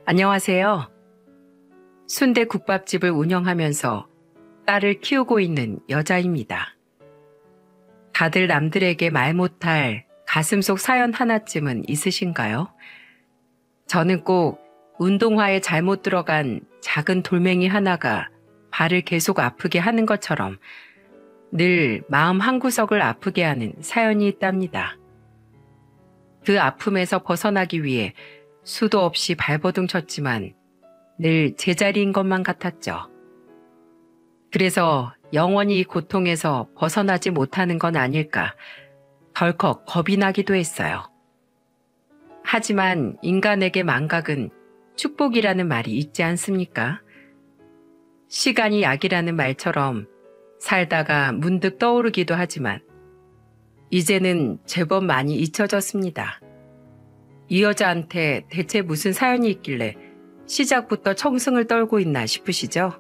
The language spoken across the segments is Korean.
안녕하세요. 순대국밥집을 운영하면서 딸을 키우고 있는 여자입니다. 다들 남들에게 말 못할 가슴 속 사연 하나쯤은 있으신가요? 저는 꼭 운동화에 잘못 들어간 작은 돌멩이 하나가 발을 계속 아프게 하는 것처럼 늘 마음 한구석을 아프게 하는 사연이 있답니다. 그 아픔에서 벗어나기 위해 수도 없이 발버둥 쳤지만 늘 제자리인 것만 같았죠. 그래서 영원히 이 고통에서 벗어나지 못하는 건 아닐까 덜컥 겁이 나기도 했어요. 하지만 인간에게 망각은 축복이라는 말이 있지 않습니까? 시간이 약이라는 말처럼 살다가 문득 떠오르기도 하지만 이제는 제법 많이 잊혀졌습니다. 이 여자한테 대체 무슨 사연이 있길래 시작부터 청승을 떨고 있나 싶으시죠?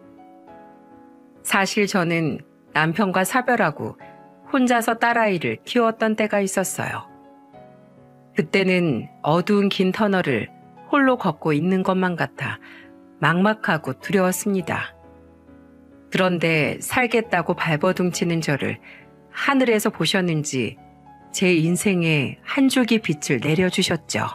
사실 저는 남편과 사별하고 혼자서 딸아이를 키웠던 때가 있었어요. 그때는 어두운 긴 터널을 홀로 걷고 있는 것만 같아 막막하고 두려웠습니다. 그런데 살겠다고 발버둥 치는 저를 하늘에서 보셨는지 제 인생에 한 줄기 빛을 내려주셨죠.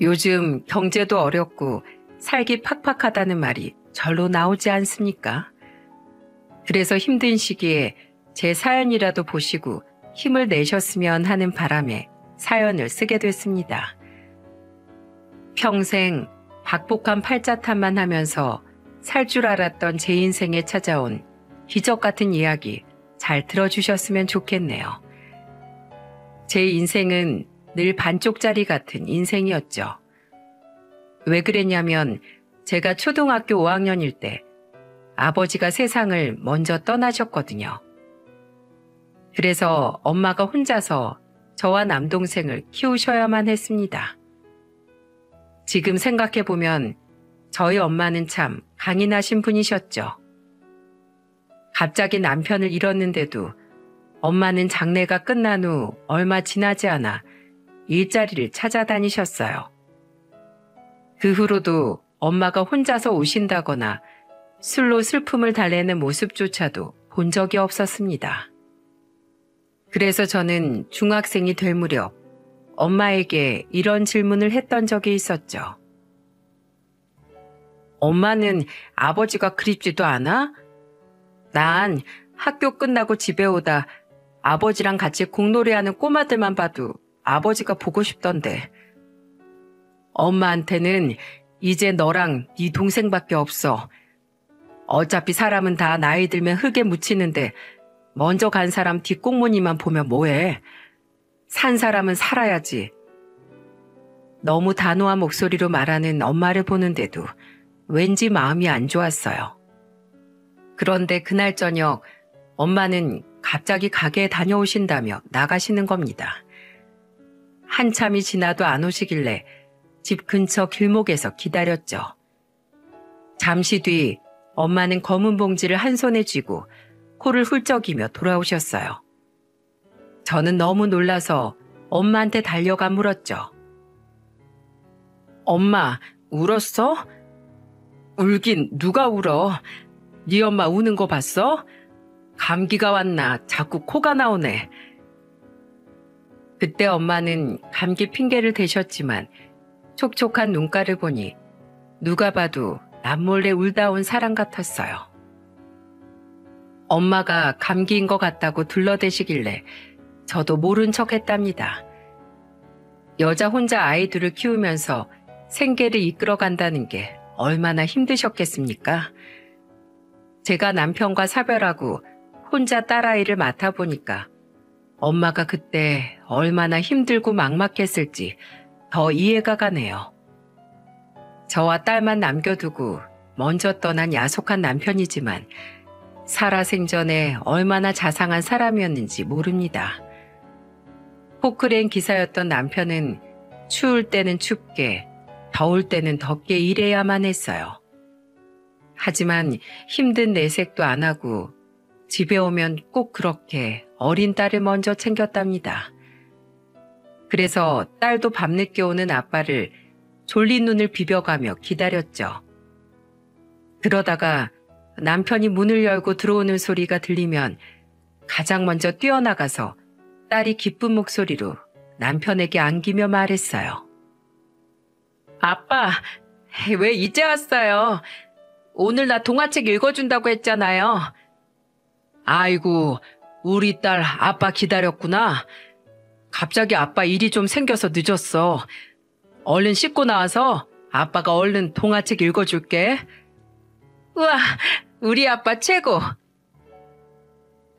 요즘 경제도 어렵고 살기 팍팍하다는 말이 절로 나오지 않습니까? 그래서 힘든 시기에 제 사연이라도 보시고 힘을 내셨으면 하는 바람에 사연을 쓰게 됐습니다. 평생 박복한 팔자탄만 하면서 살 줄 알았던 제 인생에 찾아온 기적 같은 이야기 잘 들어주셨으면 좋겠네요. 제 인생은 늘 반쪽짜리 같은 인생이었죠. 왜 그랬냐면 제가 초등학교 5학년일 때 아버지가 세상을 먼저 떠나셨거든요. 그래서 엄마가 혼자서 저와 남동생을 키우셔야만 했습니다. 지금 생각해보면 저희 엄마는 참 강인하신 분이셨죠. 갑자기 남편을 잃었는데도 엄마는 장례가 끝난 후 얼마 지나지 않아 일자리를 찾아다니셨어요. 그 후로도 엄마가 혼자서 우신다거나 술로 슬픔을 달래는 모습조차도 본 적이 없었습니다. 그래서 저는 중학생이 될 무렵 엄마에게 이런 질문을 했던 적이 있었죠. 엄마는 아버지가 그립지도 않아? 난 학교 끝나고 집에 오다 아버지랑 같이 공놀이하는 꼬마들만 봐도 아버지가 보고 싶던데. 엄마한테는 이제 너랑 네 동생밖에 없어. 어차피 사람은 다 나이 들면 흙에 묻히는데 먼저 간 사람 뒷공무니만 보면 뭐해. 산 사람은 살아야지. 너무 단호한 목소리로 말하는 엄마를 보는데도 왠지 마음이 안 좋았어요. 그런데 그날 저녁 엄마는 갑자기 가게에 다녀오신다며 나가시는 겁니다. 한참이 지나도 안 오시길래 집 근처 길목에서 기다렸죠. 잠시 뒤 엄마는 검은 봉지를 한 손에 쥐고 코를 훌쩍이며 돌아오셨어요. 저는 너무 놀라서 엄마한테 달려가 물었죠. 엄마, 울었어? 울긴 누가 울어? 네 엄마 우는 거 봤어? 감기가 왔나 자꾸 코가 나오네. 그때 엄마는 감기 핑계를 대셨지만 촉촉한 눈가를 보니 누가 봐도 남몰래 울다 온 사람 같았어요. 엄마가 감기인 것 같다고 둘러대시길래 저도 모른 척 했답니다. 여자 혼자 아이들을 키우면서 생계를 이끌어간다는 게 얼마나 힘드셨겠습니까? 제가 남편과 사별하고 혼자 딸아이를 맡아보니까 엄마가 그때 얼마나 힘들고 막막했을지 더 이해가 가네요. 저와 딸만 남겨두고 먼저 떠난 야속한 남편이지만 살아생전에 얼마나 자상한 사람이었는지 모릅니다. 포크레인 기사였던 남편은 추울 때는 춥게, 더울 때는 덥게 일해야만 했어요. 하지만 힘든 내색도 안 하고 집에 오면 꼭 그렇게 어린 딸을 먼저 챙겼답니다. 그래서 딸도 밤늦게 오는 아빠를 졸린 눈을 비벼가며 기다렸죠. 그러다가 남편이 문을 열고 들어오는 소리가 들리면 가장 먼저 뛰어나가서 딸이 기쁜 목소리로 남편에게 안기며 말했어요. 아빠, 왜 이제 왔어요? 오늘 나 동화책 읽어준다고 했잖아요. 아이고, 우리 딸 아빠 기다렸구나. 갑자기 아빠 일이 좀 생겨서 늦었어. 얼른 씻고 나와서 아빠가 얼른 동화책 읽어줄게. 우와, 우리 아빠 최고.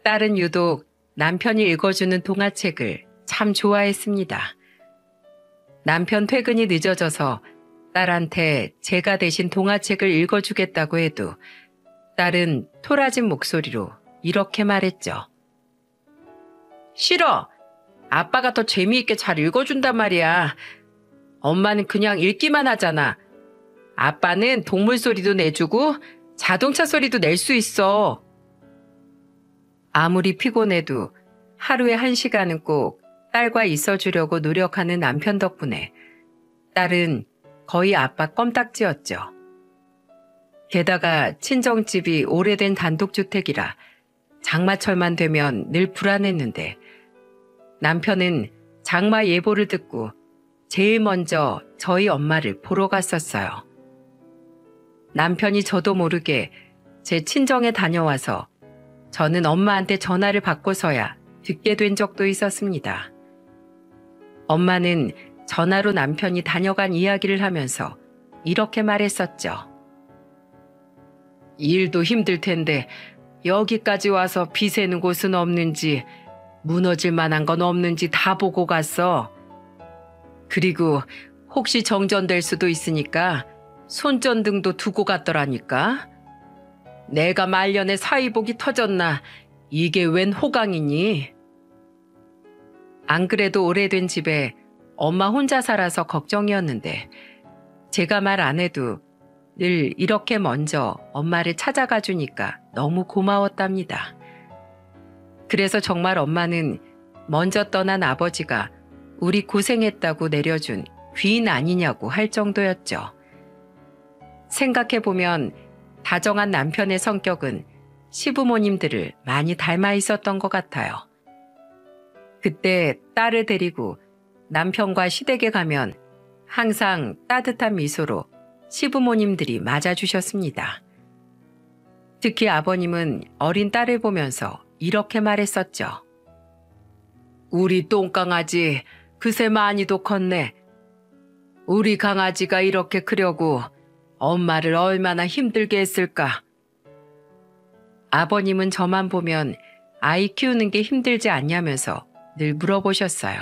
딸은 유독 남편이 읽어주는 동화책을 참 좋아했습니다. 남편 퇴근이 늦어져서 딸한테 제가 대신 동화책을 읽어주겠다고 해도 딸은 토라진 목소리로 이렇게 말했죠. 싫어. 아빠가 더 재미있게 잘 읽어준단 말이야. 엄마는 그냥 읽기만 하잖아. 아빠는 동물 소리도 내주고 자동차 소리도 낼 수 있어. 아무리 피곤해도 하루에 1시간은 꼭 딸과 있어주려고 노력하는 남편 덕분에 딸은 거의 아빠 껌딱지였죠. 게다가 친정집이 오래된 단독주택이라 장마철만 되면 늘 불안했는데 남편은 장마 예보를 듣고 제일 먼저 저희 엄마를 보러 갔었어요. 남편이 저도 모르게 제 친정에 다녀와서 저는 엄마한테 전화를 받고서야 듣게 된 적도 있었습니다. 엄마는 전화로 남편이 다녀간 이야기를 하면서 이렇게 말했었죠. 일도 힘들 텐데 여기까지 와서 비 새는 곳은 없는지 무너질 만한 건 없는지 다 보고 갔어. 그리고 혹시 정전될 수도 있으니까 손전등도 두고 갔더라니까. 내가 말년에 사위복이 터졌나 이게 웬 호강이니? 안 그래도 오래된 집에 엄마 혼자 살아서 걱정이었는데 제가 말 안 해도 늘 이렇게 먼저 엄마를 찾아가 주니까 너무 고마웠답니다. 그래서 정말 엄마는 먼저 떠난 아버지가 우리 고생했다고 내려준 귀인 아니냐고 할 정도였죠. 생각해보면 다정한 남편의 성격은 시부모님들을 많이 닮아 있었던 것 같아요. 그때 딸을 데리고 남편과 시댁에 가면 항상 따뜻한 미소로 시부모님들이 맞아주셨습니다. 특히 아버님은 어린 딸을 보면서 이렇게 말했었죠. 우리 똥강아지 그새 많이도 컸네. 우리 강아지가 이렇게 크려고 엄마를 얼마나 힘들게 했을까. 아버님은 저만 보면 아이 키우는 게 힘들지 않냐면서 늘 물어보셨어요.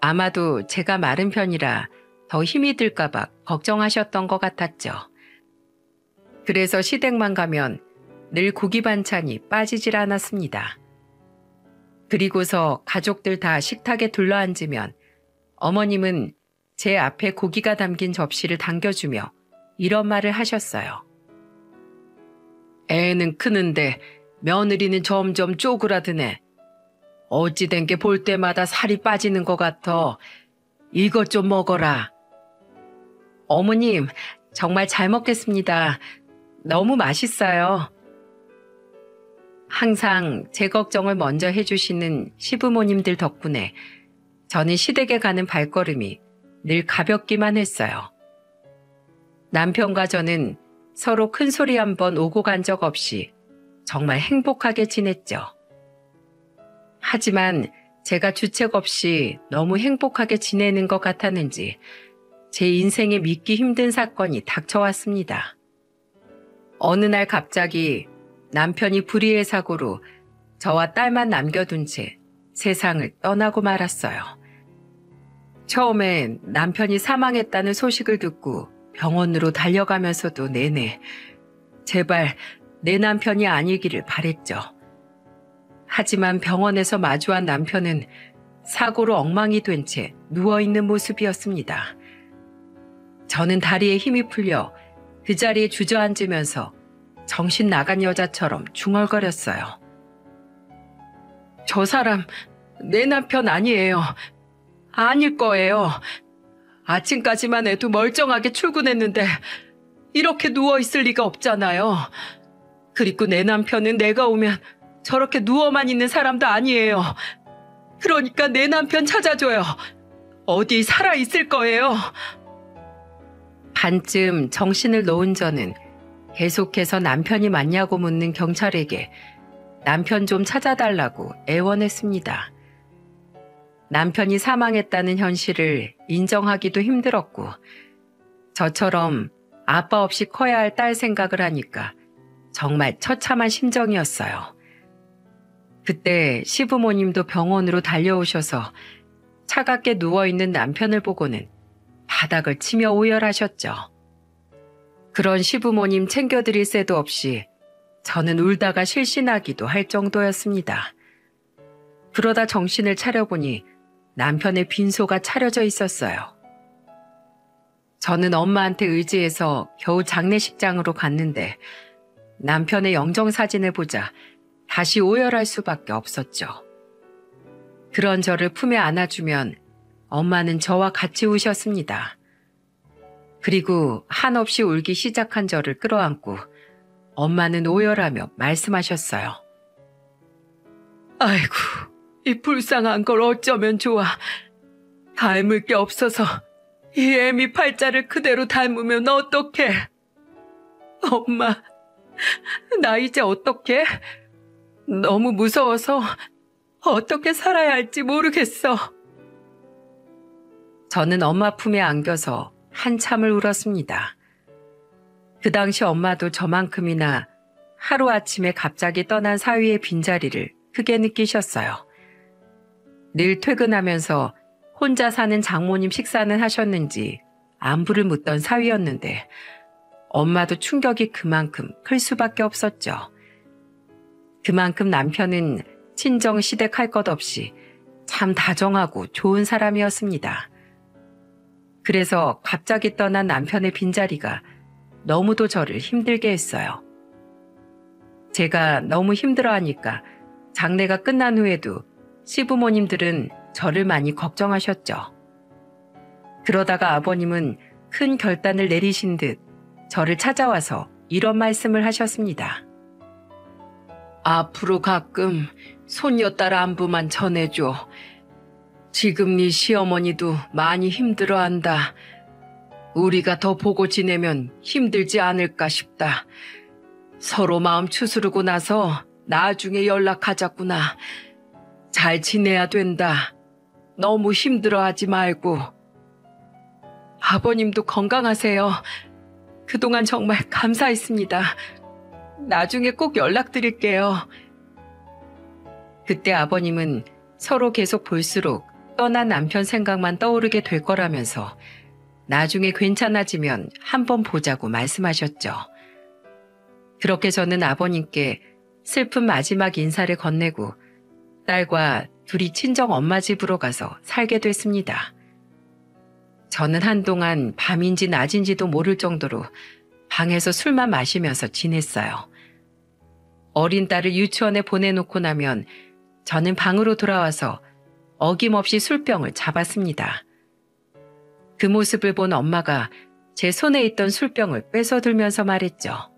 아마도 제가 마른 편이라 더 힘이 들까봐 걱정하셨던 것 같았죠. 그래서 시댁만 가면 늘 고기 반찬이 빠지질 않았습니다. 그리고서 가족들 다 식탁에 둘러앉으면 어머님은 제 앞에 고기가 담긴 접시를 당겨주며 이런 말을 하셨어요. 애는 크는데 며느리는 점점 쪼그라드네. 어찌 된 게 볼 때마다 살이 빠지는 것 같아. 이것 좀 먹어라. 어머님, 정말 잘 먹겠습니다. 너무 맛있어요. 항상 제 걱정을 먼저 해주시는 시부모님들 덕분에 저는 시댁에 가는 발걸음이 늘 가볍기만 했어요. 남편과 저는 서로 큰 소리 한 번 오고 간 적 없이 정말 행복하게 지냈죠. 하지만 제가 주책 없이 너무 행복하게 지내는 것 같았는지 제 인생에 믿기 힘든 사건이 닥쳐왔습니다. 어느 날 갑자기 남편이 불의의 사고로 저와 딸만 남겨둔 채 세상을 떠나고 말았어요. 처음엔 남편이 사망했다는 소식을 듣고 병원으로 달려가면서도 내내 제발 내 남편이 아니기를 바랬죠. 하지만 병원에서 마주한 남편은 사고로 엉망이 된 채 누워있는 모습이었습니다. 저는 다리에 힘이 풀려 그 자리에 주저앉으면서 정신 나간 여자처럼 중얼거렸어요. 저 사람 내 남편 아니에요. 아닐 거예요. 아침까지만 해도 멀쩡하게 출근했는데 이렇게 누워있을 리가 없잖아요. 그리고 내 남편은 내가 오면 저렇게 누워만 있는 사람도 아니에요. 그러니까 내 남편 찾아줘요. 어디 살아있을 거예요. 반쯤 정신을 놓은 저는 계속해서 남편이 맞냐고 묻는 경찰에게 남편 좀 찾아달라고 애원했습니다. 남편이 사망했다는 현실을 인정하기도 힘들었고 저처럼 아빠 없이 커야 할 딸 생각을 하니까 정말 처참한 심정이었어요. 그때 시부모님도 병원으로 달려오셔서 차갑게 누워있는 남편을 보고는 바닥을 치며 오열하셨죠. 그런 시부모님 챙겨드릴 새도 없이 저는 울다가 실신하기도 할 정도였습니다. 그러다 정신을 차려보니 남편의 빈소가 차려져 있었어요. 저는 엄마한테 의지해서 겨우 장례식장으로 갔는데 남편의 영정사진을 보자 다시 오열할 수밖에 없었죠. 그런 저를 품에 안아주면 엄마는 저와 같이 우셨습니다. 그리고 한없이 울기 시작한 저를 끌어안고 엄마는 오열하며 말씀하셨어요. 아이고, 이 불쌍한 걸 어쩌면 좋아. 닮을 게 없어서 이 애미 팔자를 그대로 닮으면 어떡해. 엄마, 나 이제 어떡해? 너무 무서워서 어떻게 살아야 할지 모르겠어. 저는 엄마 품에 안겨서 한참을 울었습니다. 그 당시 엄마도 저만큼이나 하루아침에 갑자기 떠난 사위의 빈자리를 크게 느끼셨어요. 늘 퇴근하면서 혼자 사는 장모님 식사는 하셨는지 안부를 묻던 사위였는데 엄마도 충격이 그만큼 클 수밖에 없었죠. 그만큼 남편은 친정 시댁할 것 없이 참 다정하고 좋은 사람이었습니다. 그래서 갑자기 떠난 남편의 빈자리가 너무도 저를 힘들게 했어요. 제가 너무 힘들어하니까 장례가 끝난 후에도 시부모님들은 저를 많이 걱정하셨죠. 그러다가 아버님은 큰 결단을 내리신 듯 저를 찾아와서 이런 말씀을 하셨습니다. 앞으로 가끔 손녀딸 안부만 전해줘. 지금 네 시어머니도 많이 힘들어한다. 우리가 더 보고 지내면 힘들지 않을까 싶다. 서로 마음 추스르고 나서 나중에 연락하자꾸나. 잘 지내야 된다. 너무 힘들어하지 말고. 아버님도 건강하세요. 그동안 정말 감사했습니다. 나중에 꼭 연락드릴게요. 그때 아버님은 서로 계속 볼수록 떠난 남편 생각만 떠오르게 될 거라면서 나중에 괜찮아지면 한번 보자고 말씀하셨죠. 그렇게 저는 아버님께 슬픈 마지막 인사를 건네고 딸과 둘이 친정 엄마 집으로 가서 살게 됐습니다. 저는 한동안 밤인지 낮인지도 모를 정도로 방에서 술만 마시면서 지냈어요. 어린 딸을 유치원에 보내놓고 나면 저는 방으로 돌아와서 어김없이 술병을 잡았습니다. 그 모습을 본 엄마가 제 손에 있던 술병을 뺏어들면서 말했죠.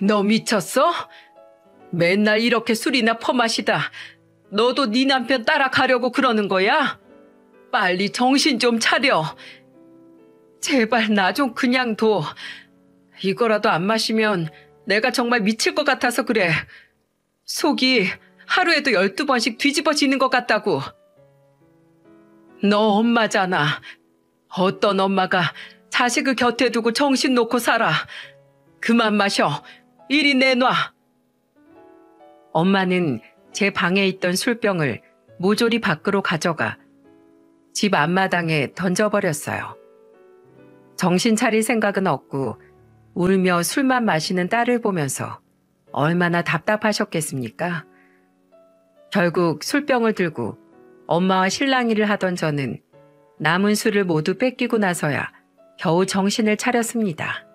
너 미쳤어? 맨날 이렇게 술이나 퍼마시다. 너도 네 남편 따라가려고 그러는 거야? 빨리 정신 좀 차려. 제발 나 좀 그냥 둬. 이거라도 안 마시면 내가 정말 미칠 것 같아서 그래. 속이 하루에도 12번씩 뒤집어지는 것 같다고. 너 엄마잖아. 어떤 엄마가 자식을 곁에 두고 정신 놓고 살아. 그만 마셔. 이리 내놔. 엄마는 제 방에 있던 술병을 모조리 밖으로 가져가 집 앞마당에 던져버렸어요. 정신 차릴 생각은 없고 울며 술만 마시는 딸을 보면서 얼마나 답답하셨겠습니까? 결국 술병을 들고 엄마와 실랑이를 하던 저는 남은 술을 모두 뺏기고 나서야 겨우 정신을 차렸습니다.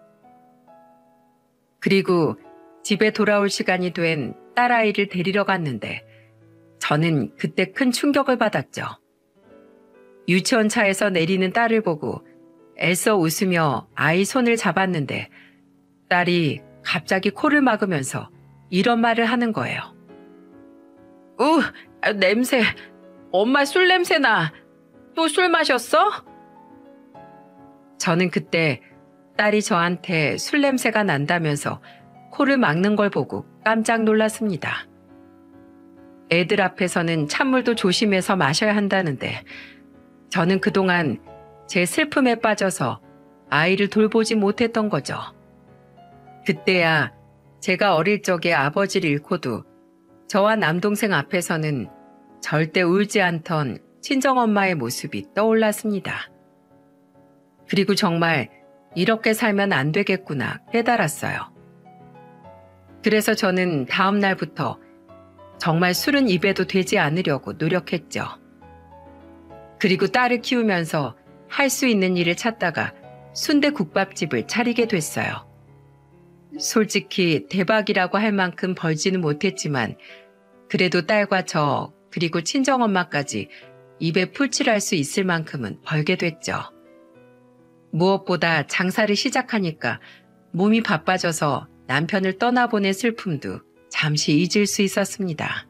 그리고 집에 돌아올 시간이 된 딸아이를 데리러 갔는데 저는 그때 큰 충격을 받았죠. 유치원 차에서 내리는 딸을 보고 애써 웃으며 아이 손을 잡았는데 딸이 갑자기 코를 막으면서 이런 말을 하는 거예요. 냄새. 엄마 술 냄새 나. 또 술 마셨어? 저는 그때 딸이 저한테 술 냄새가 난다면서 코를 막는 걸 보고 깜짝 놀랐습니다. 애들 앞에서는 찬물도 조심해서 마셔야 한다는데 저는 그동안 제 슬픔에 빠져서 아이를 돌보지 못했던 거죠. 그때야 제가 어릴 적에 아버지를 잃고도 저와 남동생 앞에서는 절대 울지 않던 친정엄마의 모습이 떠올랐습니다. 그리고 정말 이렇게 살면 안 되겠구나 깨달았어요. 그래서 저는 다음 날부터 정말 술은 입에도 대지 않으려고 노력했죠. 그리고 딸을 키우면서 할 수 있는 일을 찾다가 순대국밥집을 차리게 됐어요. 솔직히 대박이라고 할 만큼 벌지는 못했지만 그래도 딸과 저 그리고 친정엄마까지 입에 풀칠할 수 있을 만큼은 벌게 됐죠. 무엇보다 장사를 시작하니까 몸이 바빠져서 남편을 떠나보낸 슬픔도 잠시 잊을 수 있었습니다.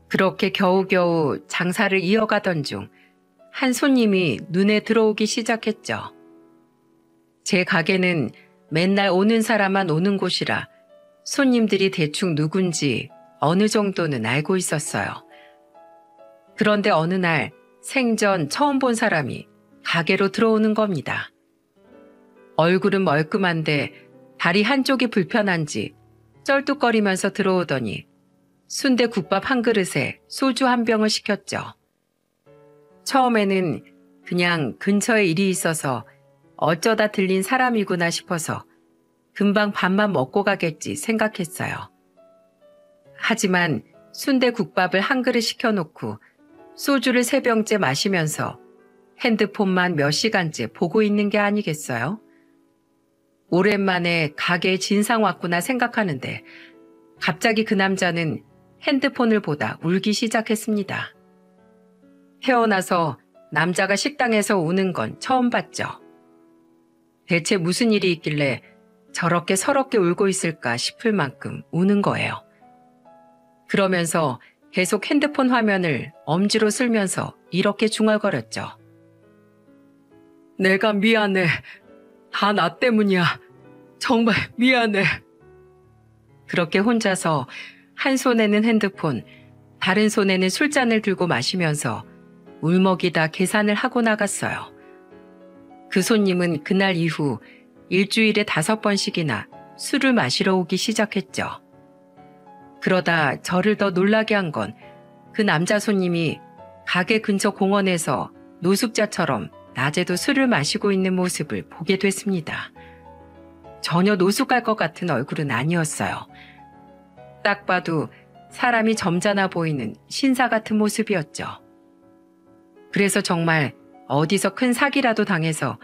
그렇게 겨우겨우 장사를 이어가던 중 한 손님이 눈에 들어오기 시작했죠. 제 가게는 맨날 오는 사람만 오는 곳이라 손님들이 대충 누군지 어느 정도는 알고 있었어요. 그런데 어느 날 생전 처음 본 사람이 가게로 들어오는 겁니다. 얼굴은 멀끔한데 다리 한쪽이 불편한지 쩔뚝거리면서 들어오더니 순대국밥 한 그릇에 소주 한 병을 시켰죠. 처음에는 그냥 근처에 일이 있어서 어쩌다 들린 사람이구나 싶어서 금방 밥만 먹고 가겠지 생각했어요. 하지만 순대국밥을 한 그릇 시켜놓고 소주를 3병째 마시면서 핸드폰만 몇 시간째 보고 있는 게 아니겠어요? 오랜만에 가게에 진상 왔구나 생각하는데 갑자기 그 남자는 핸드폰을 보다 울기 시작했습니다. 태어나서 남자가 식당에서 우는 건 처음 봤죠. 대체 무슨 일이 있길래 저렇게 서럽게 울고 있을까 싶을 만큼 우는 거예요. 그러면서 계속 핸드폰 화면을 엄지로 쓸면서 이렇게 중얼거렸죠. 내가 미안해. 다 나 때문이야. 정말 미안해. 그렇게 혼자서 한 손에는 핸드폰, 다른 손에는 술잔을 들고 마시면서 울먹이다 계산을 하고 나갔어요. 그 손님은 그날 이후 일주일에 5번씩이나 술을 마시러 오기 시작했죠. 그러다 저를 더 놀라게 한 건 그 남자 손님이 가게 근처 공원에서 노숙자처럼 낮에도 술을 마시고 있는 모습을 보게 됐습니다. 전혀 노숙할 것 같은 얼굴은 아니었어요. 딱 봐도 사람이 점잖아 보이는 신사 같은 모습이었죠. 그래서 정말 어디서 큰 사기라도 당해서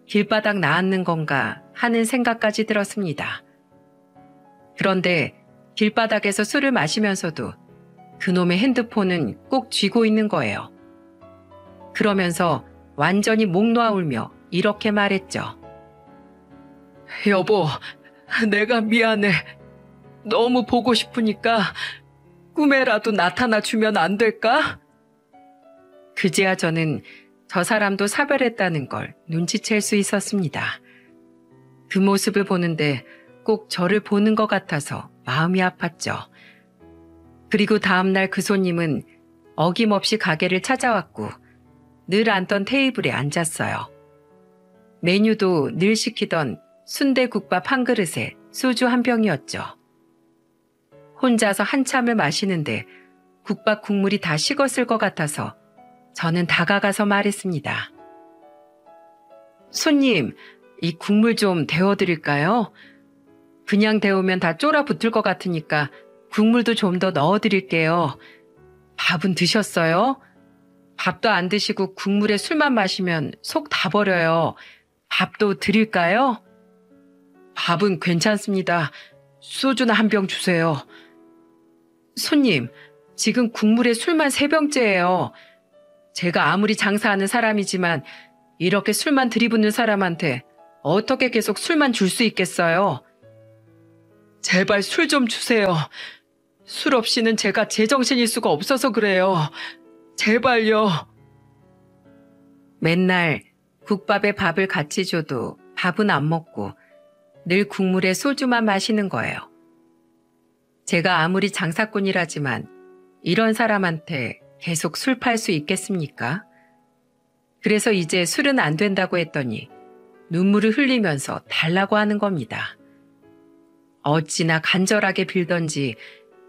길바닥 나앉는 건가 하는 생각까지 들었습니다. 그런데 길바닥에서 술을 마시면서도 그놈의 핸드폰은 꼭 쥐고 있는 거예요. 그러면서 완전히 목 놓아 울며 이렇게 말했죠. 여보, 내가 미안해. 너무 보고 싶으니까 꿈에라도 나타나 주면 안 될까? 그제야 저는 저 사람도 사별했다는 걸 눈치챌 수 있었습니다. 그 모습을 보는데 꼭 저를 보는 것 같아서 마음이 아팠죠. 그리고 다음날 그 손님은 어김없이 가게를 찾아왔고 늘 앉던 테이블에 앉았어요. 메뉴도 늘 시키던 순대국밥 한 그릇에 소주 한 병이었죠. 혼자서 한참을 마시는데 국밥 국물이 다 식었을 것 같아서 저는 다가가서 말했습니다. 손님, 이 국물 좀 데워드릴까요? 그냥 데우면 다 쫄아붙을 것 같으니까 국물도 좀 더 넣어드릴게요. 밥은 드셨어요? 밥도 안 드시고 국물에 술만 마시면 속 다 버려요. 밥도 드릴까요? 밥은 괜찮습니다. 소주나 한 병 주세요. 손님, 지금 국물에 술만 3병째예요. 제가 아무리 장사하는 사람이지만 이렇게 술만 들이붓는 사람한테 어떻게 계속 술만 줄 수 있겠어요? 제발 술 좀 주세요. 술 없이는 제가 제정신일 수가 없어서 그래요. 제발요. 맨날 국밥에 밥을 같이 줘도 밥은 안 먹고 늘 국물에 소주만 마시는 거예요. 제가 아무리 장사꾼이라지만 이런 사람한테 계속 술 팔 수 있겠습니까? 그래서 이제 술은 안 된다고 했더니 눈물을 흘리면서 달라고 하는 겁니다. 어찌나 간절하게 빌던지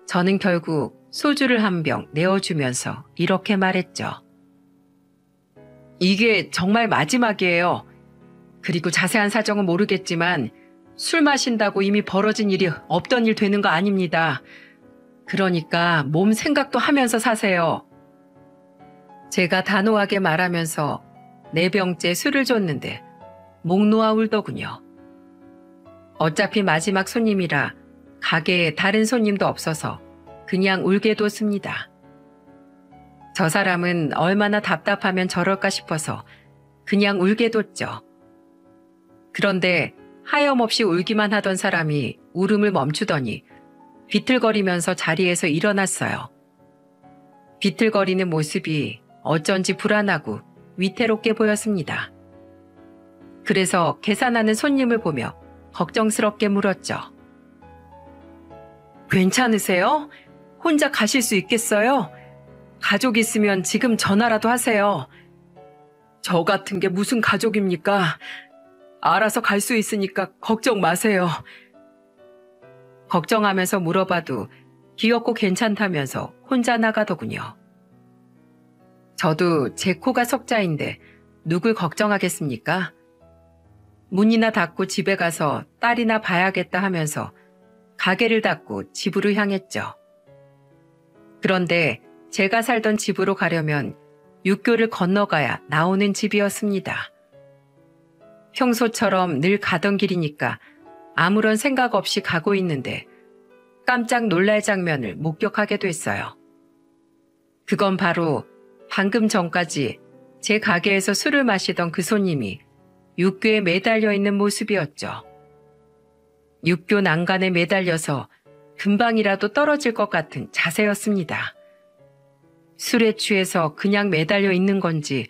저는 결국 소주를 한 병 내어주면서 이렇게 말했죠. 이게 정말 마지막이에요. 그리고 자세한 사정은 모르겠지만 술 마신다고 이미 벌어진 일이 없던 일 되는 거 아닙니다. 그러니까 몸 생각도 하면서 사세요. 제가 단호하게 말하면서 4병째 술을 줬는데 목 놓아 울더군요. 어차피 마지막 손님이라 가게에 다른 손님도 없어서 그냥 울게 뒀습니다. 저 사람은 얼마나 답답하면 저럴까 싶어서 그냥 울게 뒀죠. 그런데 하염없이 울기만 하던 사람이 울음을 멈추더니 비틀거리면서 자리에서 일어났어요. 비틀거리는 모습이 어쩐지 불안하고 위태롭게 보였습니다. 그래서 계산하는 손님을 보며 걱정스럽게 물었죠. 괜찮으세요? 혼자 가실 수 있겠어요? 가족 있으면 지금 전화라도 하세요. 저 같은 게 무슨 가족입니까? 알아서 갈 수 있으니까 걱정 마세요. 걱정하면서 물어봐도 귀엽고 괜찮다면서 혼자 나가더군요. 저도 제 코가 석자인데 누굴 걱정하겠습니까? 문이나 닫고 집에 가서 딸이나 봐야겠다 하면서 가게를 닫고 집으로 향했죠. 그런데 제가 살던 집으로 가려면 육교를 건너가야 나오는 집이었습니다. 평소처럼 늘 가던 길이니까 아무런 생각 없이 가고 있는데 깜짝 놀랄 장면을 목격하게 됐어요. 그건 바로 방금 전까지 제 가게에서 술을 마시던 그 손님이 육교에 매달려 있는 모습이었죠. 육교 난간에 매달려서 금방이라도 떨어질 것 같은 자세였습니다. 술에 취해서 그냥 매달려 있는 건지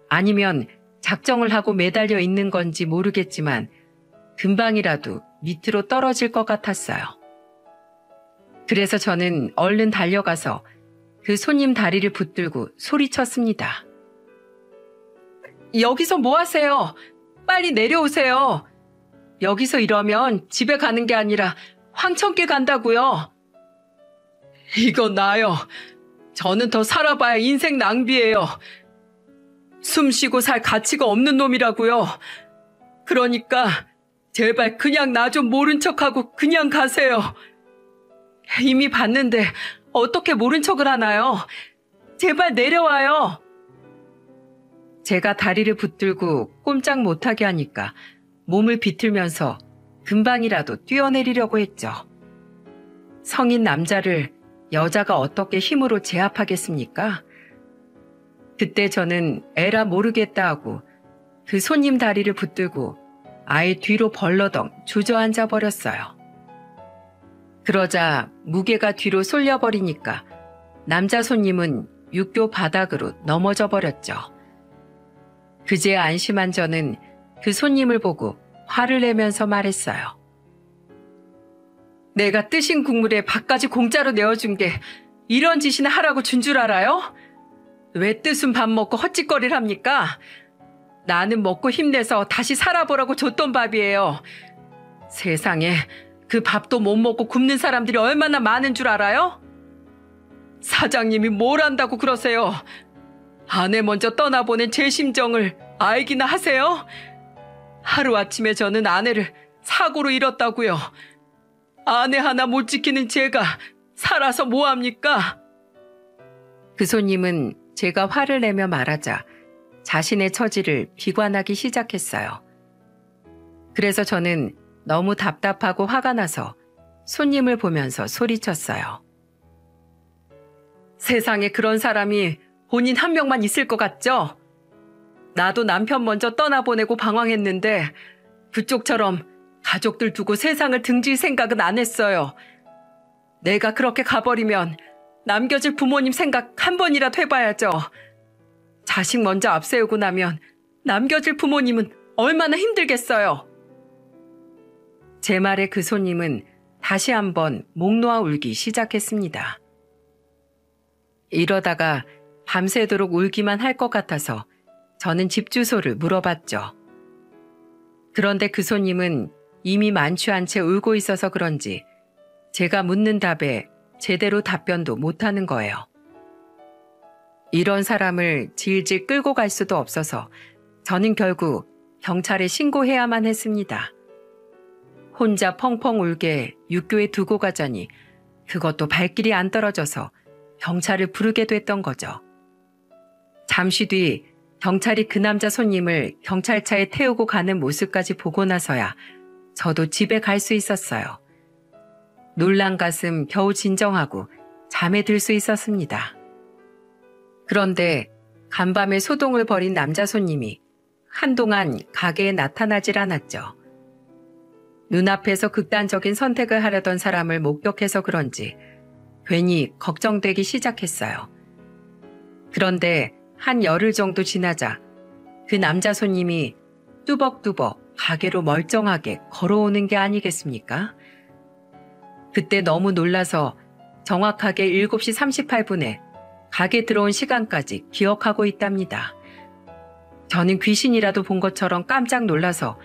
아니면 작정을 하고 매달려 있는 건지 모르겠지만 금방이라도 밑으로 떨어질 것 같았어요. 그래서 저는 얼른 달려가서 그 손님 다리를 붙들고 소리쳤습니다. 여기서 뭐 하세요? 빨리 내려오세요. 여기서 이러면 집에 가는 게 아니라 황천길 간다고요. 이거 나요. 저는 더 살아봐야 인생 낭비예요. 숨 쉬고 살 가치가 없는 놈이라고요. 그러니까 제발 그냥 나 좀 모른 척하고 그냥 가세요. 이미 봤는데 어떻게 모른 척을 하나요? 제발 내려와요. 제가 다리를 붙들고 꼼짝 못하게 하니까 몸을 비틀면서 금방이라도 뛰어내리려고 했죠. 성인 남자를 여자가 어떻게 힘으로 제압하겠습니까? 그때 저는 에라 모르겠다 하고 그 손님 다리를 붙들고 아예 뒤로 벌러덩 주저앉아 버렸어요. 그러자 무게가 뒤로 쏠려버리니까 남자 손님은 육교 바닥으로 넘어져 버렸죠. 그제야 안심한 저는 그 손님을 보고 화를 내면서 말했어요. 내가 뜨신 국물에 밥까지 공짜로 내어준 게 이런 짓이나 하라고 준 줄 알아요? 왜 뜨순 밥 먹고 헛짓거리를 합니까? 나는 먹고 힘내서 다시 살아보라고 줬던 밥이에요. 세상에 그 밥도 못 먹고 굶는 사람들이 얼마나 많은 줄 알아요? 사장님이 뭘 안다고 그러세요? 아내 먼저 떠나보낸 제 심정을 알기나 하세요? 하루아침에 저는 아내를 사고로 잃었다고요. 아내 하나 못 지키는 제가 살아서 뭐합니까? 그 손님은 제가 화를 내며 말하자 자신의 처지를 비관하기 시작했어요. 그래서 저는 너무 답답하고 화가 나서 손님을 보면서 소리쳤어요. 세상에 그런 사람이 본인 한 명만 있을 것 같죠? 나도 남편 먼저 떠나보내고 방황했는데 그쪽처럼 가족들 두고 세상을 등질 생각은 안 했어요. 내가 그렇게 가버리면 남겨질 부모님 생각 한 번이라도 해봐야죠. 자식 먼저 앞세우고 나면 남겨질 부모님은 얼마나 힘들겠어요. 제 말에 그 손님은 다시 한번 목 놓아 울기 시작했습니다. 이러다가 밤새도록 울기만 할 것 같아서 저는 집 주소를 물어봤죠. 그런데 그 손님은 이미 만취한 채 울고 있어서 그런지 제가 묻는 답에 제대로 답변도 못하는 거예요. 이런 사람을 질질 끌고 갈 수도 없어서 저는 결국 경찰에 신고해야만 했습니다. 혼자 펑펑 울게 육교에 두고 가자니 그것도 발길이 안 떨어져서 경찰을 부르게 됐던 거죠. 잠시 뒤 경찰이 그 남자 손님을 경찰차에 태우고 가는 모습까지 보고 나서야 저도 집에 갈 수 있었어요. 놀란 가슴 겨우 진정하고 잠에 들 수 있었습니다. 그런데 간밤에 소동을 벌인 남자 손님이 한동안 가게에 나타나질 않았죠. 눈앞에서 극단적인 선택을 하려던 사람을 목격해서 그런지 괜히 걱정되기 시작했어요. 그런데 한 열흘 정도 지나자 그 남자 손님이 뚜벅뚜벅 가게로 멀쩡하게 걸어오는 게 아니겠습니까? 그때 너무 놀라서 정확하게 7시 38분에 가게 들어온 시간까지 기억하고 있답니다. 저는 귀신이라도 본 것처럼 깜짝 놀라서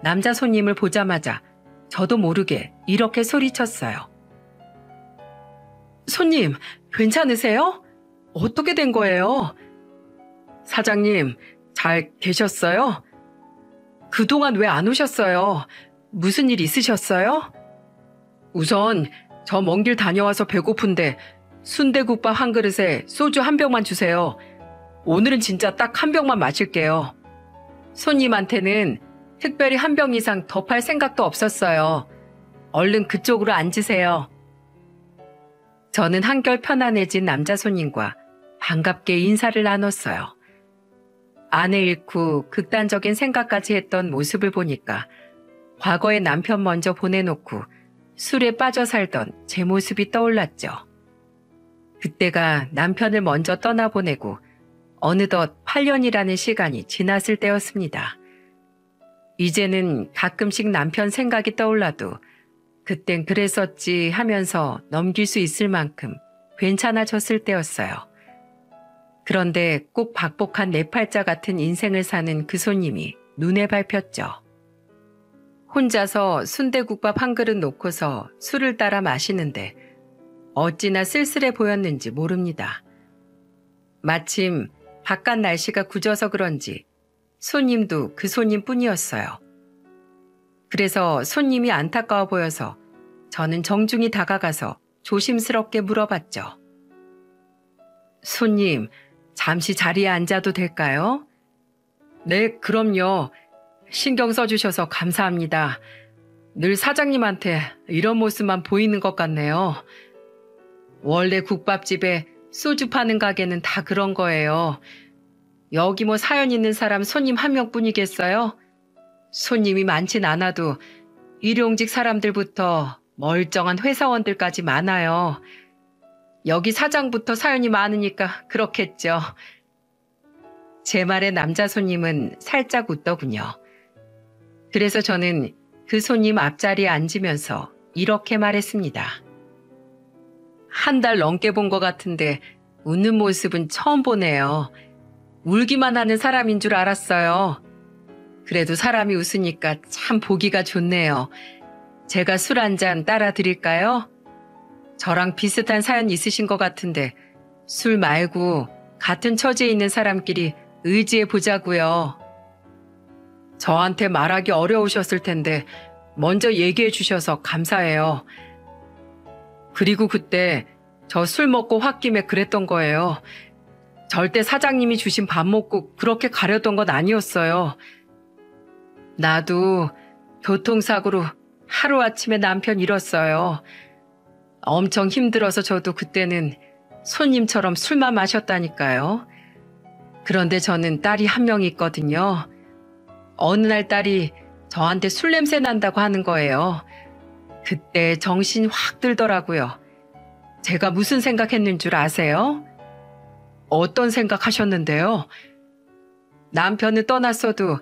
남자 손님을 보자마자 저도 모르게 이렇게 소리쳤어요. 손님, 괜찮으세요? 어떻게 된 거예요? 사장님, 잘 계셨어요? 그동안 왜 안 오셨어요? 무슨 일 있으셨어요? 우선 저 먼 길 다녀와서 배고픈데 순대국밥 한 그릇에 소주 한 병만 주세요. 오늘은 진짜 딱 한 병만 마실게요. 손님한테는 특별히 한 병 이상 더 팔 생각도 없었어요. 얼른 그쪽으로 앉으세요. 저는 한결 편안해진 남자 손님과 반갑게 인사를 나눴어요. 아내 잃고 극단적인 생각까지 했던 모습을 보니까 과거에 남편 먼저 보내놓고 술에 빠져 살던 제 모습이 떠올랐죠. 그때가 남편을 먼저 떠나보내고 어느덧 8년이라는 시간이 지났을 때였습니다. 이제는 가끔씩 남편 생각이 떠올라도 그땐 그랬었지 하면서 넘길 수 있을 만큼 괜찮아졌을 때였어요. 그런데 꼭 박복한 네 팔자 같은 인생을 사는 그 손님이 눈에 밟혔죠. 혼자서 순대국밥 한 그릇 놓고서 술을 따라 마시는데 어찌나 쓸쓸해 보였는지 모릅니다. 마침 바깥 날씨가 굳어서 그런지 손님도 그 손님뿐이었어요. 그래서 손님이 안타까워 보여서 저는 정중히 다가가서 조심스럽게 물어봤죠. 손님, 잠시 자리에 앉아도 될까요? 네, 그럼요. 신경 써주셔서 감사합니다. 늘 사장님한테 이런 모습만 보이는 것 같네요. 원래 국밥집에 소주 파는 가게는 다 그런 거예요. 여기 뭐 사연 있는 사람 손님 한 명뿐이겠어요? 손님이 많진 않아도 일용직 사람들부터 멀쩡한 회사원들까지 많아요. 여기 사장부터 사연이 많으니까 그렇겠죠. 제 말에 남자 손님은 살짝 웃더군요. 그래서 저는 그 손님 앞자리에 앉으면서 이렇게 말했습니다. 한 달 넘게 본 것 같은데 웃는 모습은 처음 보네요. 울기만 하는 사람인 줄 알았어요. 그래도 사람이 웃으니까 참 보기가 좋네요. 제가 술 한 잔 따라 드릴까요? 저랑 비슷한 사연 있으신 것 같은데 술 말고 같은 처지에 있는 사람끼리 의지해 보자고요. 저한테 말하기 어려우셨을 텐데 먼저 얘기해 주셔서 감사해요. 그리고 그때 저 술 먹고 홧김에 그랬던 거예요. 절대 사장님이 주신 밥 먹고 그렇게 가려던 건 아니었어요. 나도 교통사고로 하루아침에 남편 잃었어요. 엄청 힘들어서 저도 그때는 손님처럼 술만 마셨다니까요. 그런데 저는 딸이 한 명 있거든요. 어느 날 딸이 저한테 술 냄새 난다고 하는 거예요. 그때 정신이 확 들더라고요. 제가 무슨 생각했는 줄 아세요? 어떤 생각하셨는데요? 남편은 떠났어도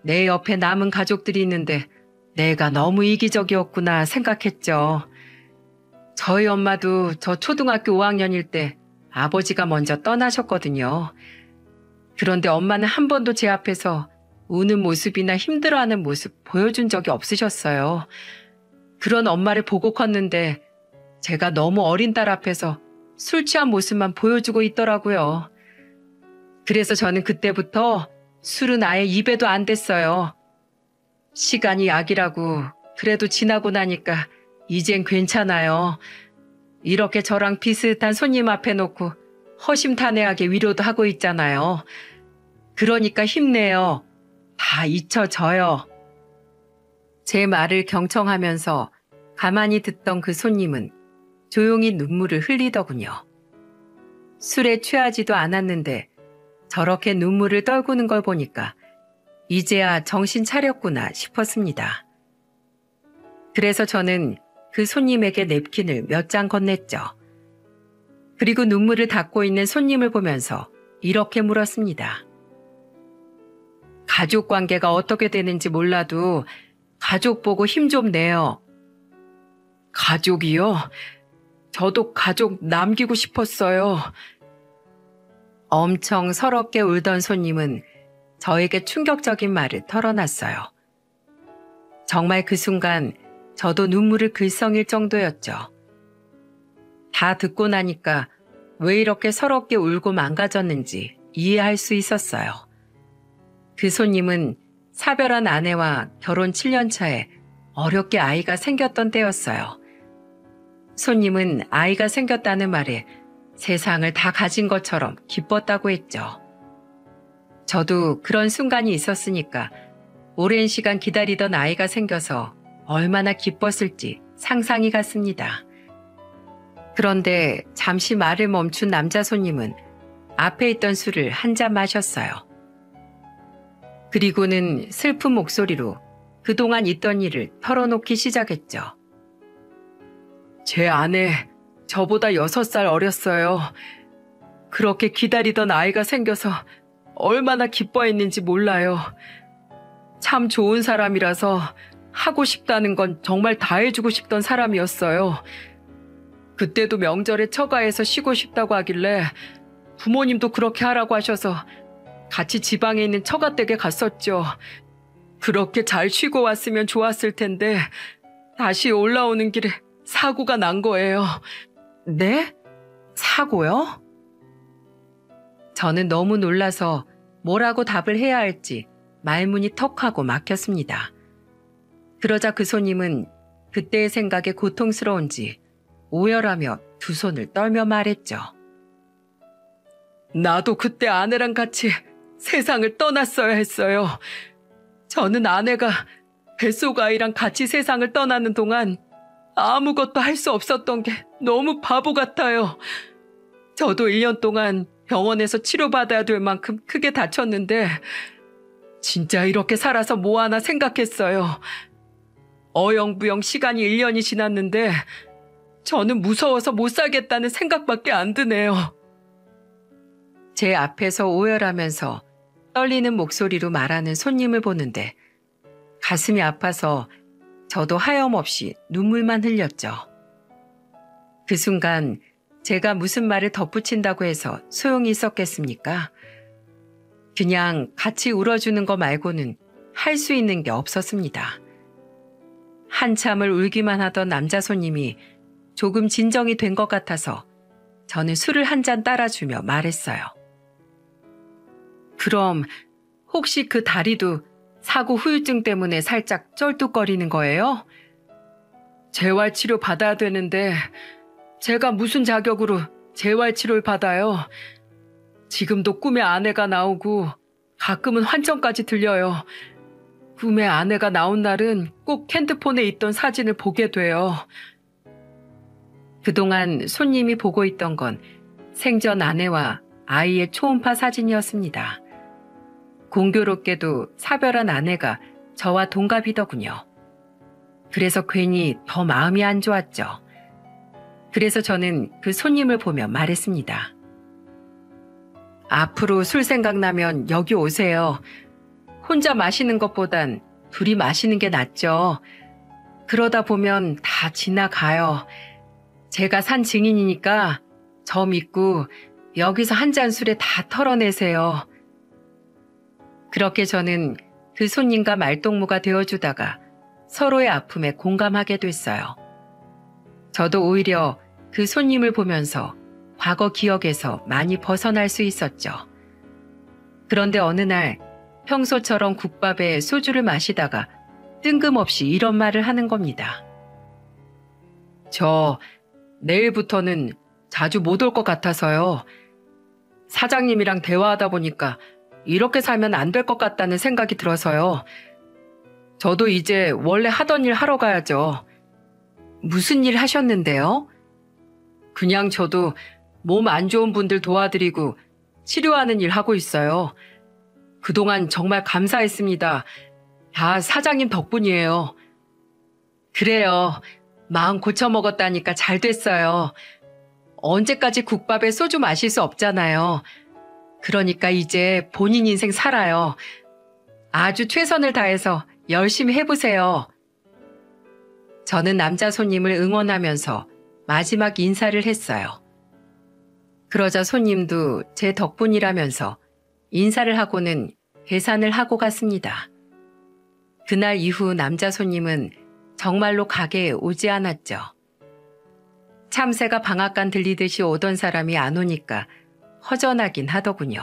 내 옆에 남은 가족들이 있는데 내가 너무 이기적이었구나 생각했죠. 저희 엄마도 저 초등학교 5학년일 때 아버지가 먼저 떠나셨거든요. 그런데 엄마는 한 번도 제 앞에서 우는 모습이나 힘들어하는 모습 보여준 적이 없으셨어요. 그런 엄마를 보고 컸는데 제가 너무 어린 딸 앞에서 술 취한 모습만 보여주고 있더라고요. 그래서 저는 그때부터 술은 아예 입에도 안 댔어요. 시간이 약이라고 그래도 지나고 나니까 이젠 괜찮아요. 이렇게 저랑 비슷한 손님 앞에 놓고 허심탄회하게 위로도 하고 있잖아요. 그러니까 힘내요. 다 잊혀져요. 제 말을 경청하면서 가만히 듣던 그 손님은 조용히 눈물을 흘리더군요. 술에 취하지도 않았는데 저렇게 눈물을 떨구는 걸 보니까 이제야 정신 차렸구나 싶었습니다. 그래서 저는 그 손님에게 냅킨을 몇 장 건넸죠. 그리고 눈물을 닦고 있는 손님을 보면서 이렇게 물었습니다. 가족 관계가 어떻게 되는지 몰라도 가족 보고 힘 좀 내요. 가족이요? 저도 가족 남기고 싶었어요. 엄청 서럽게 울던 손님은 저에게 충격적인 말을 털어놨어요. 정말 그 순간 저도 눈물을 글썽일 정도였죠. 다 듣고 나니까 왜 이렇게 서럽게 울고 망가졌는지 이해할 수 있었어요. 그 손님은 사별한 아내와 결혼 7년 차에 어렵게 아이가 생겼던 때였어요. 손님은 아이가 생겼다는 말에 세상을 다 가진 것처럼 기뻤다고 했죠. 저도 그런 순간이 있었으니까 오랜 시간 기다리던 아이가 생겨서 얼마나 기뻤을지 상상이 갔습니다. 그런데 잠시 말을 멈춘 남자 손님은 앞에 있던 술을 한 잔 마셨어요. 그리고는 슬픈 목소리로 그동안 있던 일을 털어놓기 시작했죠. 제 아내, 저보다 6살 어렸어요. 그렇게 기다리던 아이가 생겨서 얼마나 기뻐했는지 몰라요. 참 좋은 사람이라서 하고 싶다는 건 정말 다 해주고 싶던 사람이었어요. 그때도 명절에 처가에서 쉬고 싶다고 하길래 부모님도 그렇게 하라고 하셔서 같이 지방에 있는 처가댁에 갔었죠. 그렇게 잘 쉬고 왔으면 좋았을 텐데 다시 올라오는 길에 사고가 난 거예요. 네? 사고요? 저는 너무 놀라서 뭐라고 답을 해야 할지 말문이 턱하고 막혔습니다. 그러자 그 손님은 그때의 생각에 고통스러운지 오열하며 두 손을 떨며 말했죠. 나도 그때 아내랑 같이 세상을 떠났어야 했어요. 저는 아내가 뱃속 아이랑 같이 세상을 떠나는 동안 아무것도 할 수 없었던 게 너무 바보 같아요. 저도 1년 동안 병원에서 치료받아야 될 만큼 크게 다쳤는데 진짜 이렇게 살아서 뭐 하나 생각했어요. 어영부영 시간이 1년이 지났는데 저는 무서워서 못 살겠다는 생각밖에 안 드네요. 제 앞에서 오열하면서 떨리는 목소리로 말하는 손님을 보는데 가슴이 아파서 저도 하염없이 눈물만 흘렸죠. 그 순간 제가 무슨 말을 덧붙인다고 해서 소용이 있었겠습니까? 그냥 같이 울어주는 거 말고는 할 수 있는 게 없었습니다. 한참을 울기만 하던 남자 손님이 조금 진정이 된 것 같아서 저는 술을 한 잔 따라주며 말했어요. 그럼 혹시 그 다리도 사고 후유증 때문에 살짝 쩔뚝거리는 거예요? 재활치료 받아야 되는데 제가 무슨 자격으로 재활치료를 받아요? 지금도 꿈에 아내가 나오고 가끔은 환청까지 들려요. 꿈에 아내가 나온 날은 꼭 핸드폰에 있던 사진을 보게 돼요. 그동안 손님이 보고 있던 건 생전 아내와 아이의 초음파 사진이었습니다. 공교롭게도 사별한 아내가 저와 동갑이더군요. 그래서 괜히 더 마음이 안 좋았죠. 그래서 저는 그 손님을 보며 말했습니다. 앞으로 술 생각나면 여기 오세요. 혼자 마시는 것보단 둘이 마시는 게 낫죠. 그러다 보면 다 지나가요. 제가 산 증인이니까 저 믿고 여기서 한 잔 술에 다 털어내세요. 그렇게 저는 그 손님과 말동무가 되어주다가 서로의 아픔에 공감하게 됐어요. 저도 오히려 그 손님을 보면서 과거 기억에서 많이 벗어날 수 있었죠. 그런데 어느 날 평소처럼 국밥에 소주를 마시다가 뜬금없이 이런 말을 하는 겁니다. 저 내일부터는 자주 못 올 것 같아서요. 사장님이랑 대화하다 보니까 이렇게 살면 안 될 것 같다는 생각이 들어서요. 저도 이제 원래 하던 일 하러 가야죠. 무슨 일 하셨는데요? 그냥 저도 몸 안 좋은 분들 도와드리고 치료하는 일 하고 있어요. 그동안 정말 감사했습니다. 다 사장님 덕분이에요. 그래요. 마음 고쳐먹었다니까 잘 됐어요. 언제까지 국밥에 소주 마실 수 없잖아요. 그러니까 이제 본인 인생 살아요. 아주 최선을 다해서 열심히 해보세요. 저는 남자 손님을 응원하면서 마지막 인사를 했어요. 그러자 손님도 제 덕분이라면서 인사를 하고는 계산을 하고 갔습니다. 그날 이후 남자 손님은 정말로 가게에 오지 않았죠. 참새가 방앗간 들리듯이 오던 사람이 안 오니까 허전하긴 하더군요.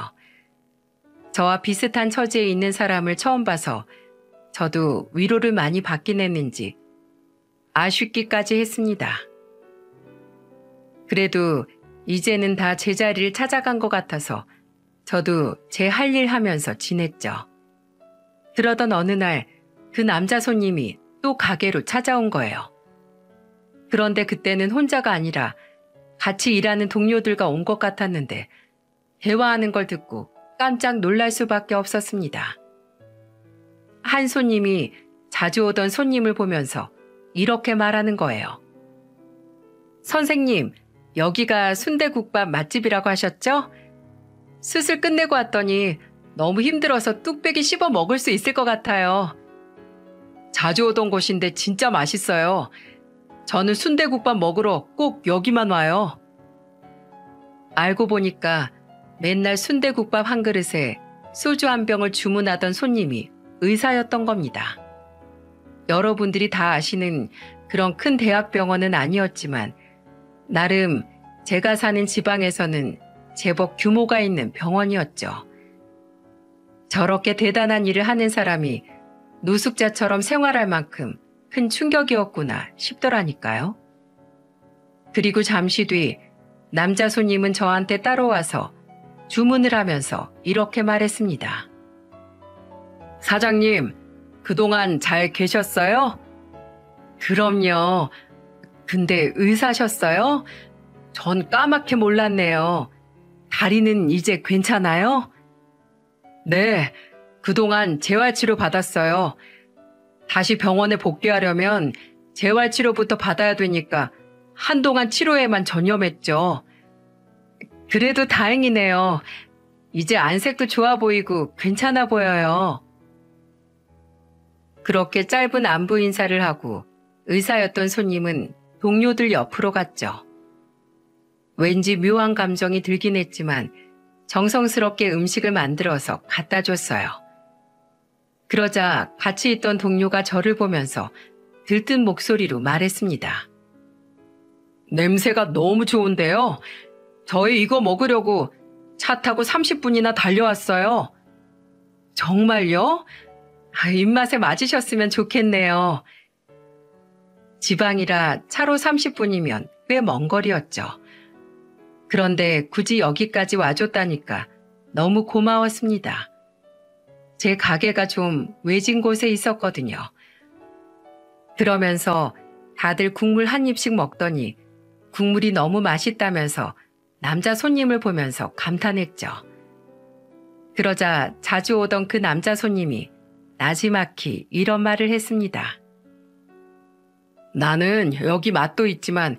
저와 비슷한 처지에 있는 사람을 처음 봐서 저도 위로를 많이 받긴 했는지 아쉽기까지 했습니다. 그래도 이제는 다 제자리를 찾아간 것 같아서 저도 제 할 일 하면서 지냈죠. 그러던 어느 날 그 남자 손님이 또 가게로 찾아온 거예요. 그런데 그때는 혼자가 아니라 같이 일하는 동료들과 온 것 같았는데 대화하는 걸 듣고 깜짝 놀랄 수밖에 없었습니다. 한 손님이 자주 오던 손님을 보면서 이렇게 말하는 거예요. 선생님, 여기가 순대국밥 맛집이라고 하셨죠? 수술 끝내고 왔더니 너무 힘들어서 뚝배기 씹어 먹을 수 있을 것 같아요. 자주 오던 곳인데 진짜 맛있어요. 저는 순대국밥 먹으러 꼭 여기만 와요. 알고 보니까 맨날 순대국밥 한 그릇에 소주 한 병을 주문하던 손님이 의사였던 겁니다. 여러분들이 다 아시는 그런 큰 대학병원은 아니었지만 나름 제가 사는 지방에서는 제법 규모가 있는 병원이었죠. 저렇게 대단한 일을 하는 사람이 노숙자처럼 생활할 만큼 큰 충격이었구나 싶더라니까요. 그리고 잠시 뒤 남자 손님은 저한테 따라와서 주문을 하면서 이렇게 말했습니다. 사장님, 그동안 잘 계셨어요? 그럼요. 근데 의사셨어요? 전 까맣게 몰랐네요. 다리는 이제 괜찮아요? 네, 그동안 재활치료 받았어요. 다시 병원에 복귀하려면 재활치료부터 받아야 되니까 한동안 치료에만 전념했죠. 그래도 다행이네요. 이제 안색도 좋아 보이고 괜찮아 보여요. 그렇게 짧은 안부 인사를 하고 의사였던 손님은 동료들 옆으로 갔죠. 왠지 묘한 감정이 들긴 했지만 정성스럽게 음식을 만들어서 갖다 줬어요. 그러자 같이 있던 동료가 저를 보면서 들뜬 목소리로 말했습니다. 냄새가 너무 좋은데요. 저희 이거 먹으려고 차 타고 30분이나 달려왔어요. 정말요? 입맛에 맞으셨으면 좋겠네요. 지방이라 차로 30분이면 꽤 먼 거리였죠. 그런데 굳이 여기까지 와줬다니까 너무 고마웠습니다. 제 가게가 좀 외진 곳에 있었거든요. 그러면서 다들 국물 한 입씩 먹더니 국물이 너무 맛있다면서 남자 손님을 보면서 감탄했죠. 그러자 자주 오던 그 남자 손님이 나지막히 이런 말을 했습니다. 나는 여기 맛도 있지만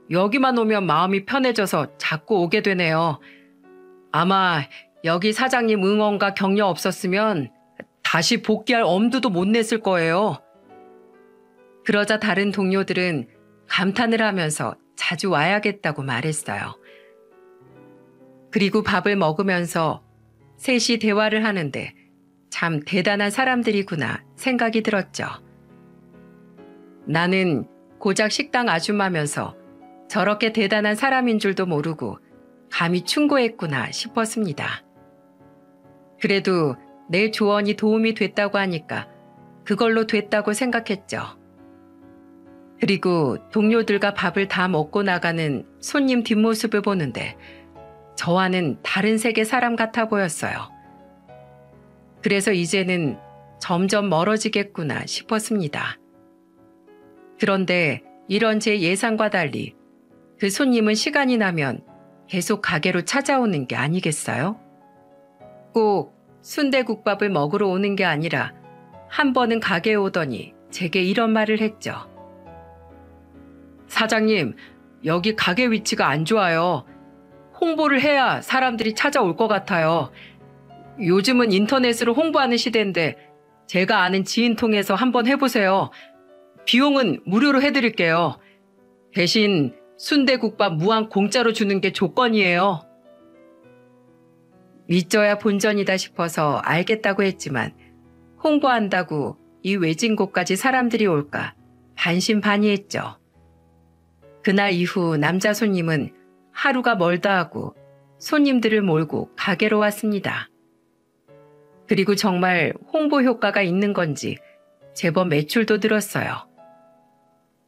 여기만 오면 마음이 편해져서 자꾸 오게 되네요. 아마 여기 사장님 응원과 격려 없었으면 다시 복귀할 엄두도 못 냈을 거예요. 그러자 다른 동료들은 감탄을 하면서 자주 와야겠다고 말했어요. 그리고 밥을 먹으면서 셋이 대화를 하는데 참 대단한 사람들이구나 생각이 들었죠. 나는 고작 식당 아줌마면서 저렇게 대단한 사람인 줄도 모르고 감히 충고했구나 싶었습니다. 그래도 내 조언이 도움이 됐다고 하니까 그걸로 됐다고 생각했죠. 그리고 동료들과 밥을 다 먹고 나가는 손님 뒷모습을 보는데 저와는 다른 세계 사람 같아 보였어요. 그래서 이제는 점점 멀어지겠구나 싶었습니다. 그런데 이런 제 예상과 달리 그 손님은 시간이 나면 계속 가게로 찾아오는 게 아니겠어요? 꼭 순대국밥을 먹으러 오는 게 아니라 한 번은 가게에 오더니 제게 이런 말을 했죠. 사장님, 여기 가게 위치가 안 좋아요. 홍보를 해야 사람들이 찾아올 것 같아요. 요즘은 인터넷으로 홍보하는 시대인데 제가 아는 지인 통해서 한번 해보세요. 비용은 무료로 해드릴게요. 대신 순대국밥 무한 공짜로 주는 게 조건이에요. 믿져야 본전이다 싶어서 알겠다고 했지만 홍보한다고 이 외진 곳까지 사람들이 올까 반신반의했죠. 그날 이후 남자 손님은 하루가 멀다 하고 손님들을 몰고 가게로 왔습니다. 그리고 정말 홍보 효과가 있는 건지 제법 매출도 늘었어요.